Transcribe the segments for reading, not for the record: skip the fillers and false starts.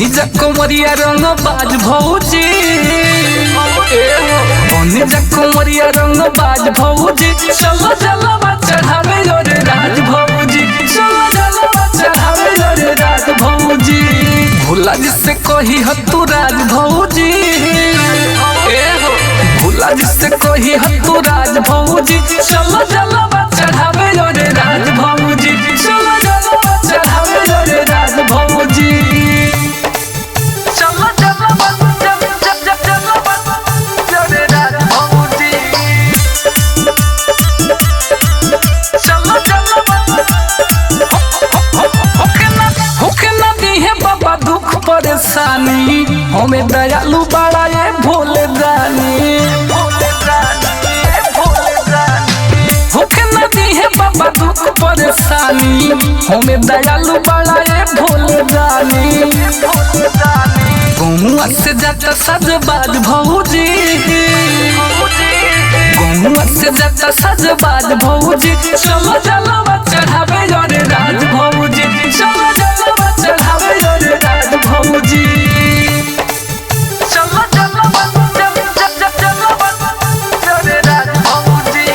बनी जा कुमरिया रंग बाज भौजी, बनी जा कुमरिया रंग बाज भौजी। चलो जलवा चढ़ावे रे राज भौजी, चलो जलवा चढ़ावे रे राज भौजी। भोला जिससे कही ह तू राज भौजी, भोला जिससे कही ह तू राज भौजी। चलो जलवा चढ़ावे रे राज भौजी, चलो जलवा चढ़ावे रे राज भौजी। चलो जलवा रे राज भौजी, चलो जलवा होके ना दिहे बाबा दुख परेशानी, हमें दयालु बड़ा ये भोले दानी। होके ना दिहे बाबा दुख परेशानी, हमें दयालु बड़ा ये भोले दानी। गौआ से जाता सजबाज भौजी, गौआ से जाता सजबाज भौजी। चलो जलवा चढ़ावे रे राज भौजी, चलो जलवा चढ़ावे रे राज भौजी। चलो जलवा रे राज भौजी,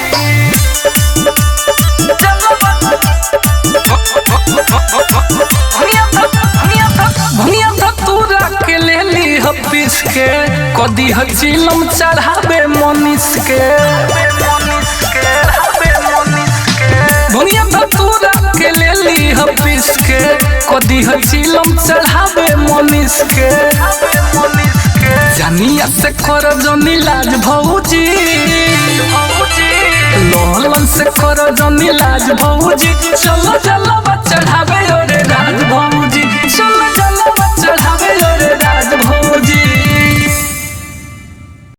भनिया धतूरा के ले ली ह पीस के, कदी ह चिलम चढ़ावे मनीष के। भनिया धतूरा के ले ली ह पीस के, कदी ह चिलम चढ़ावे मनीष के। जानिया से कर जनी लाज भौजी, लोहलन से कर जनी लाज भौजी। चलो जलवा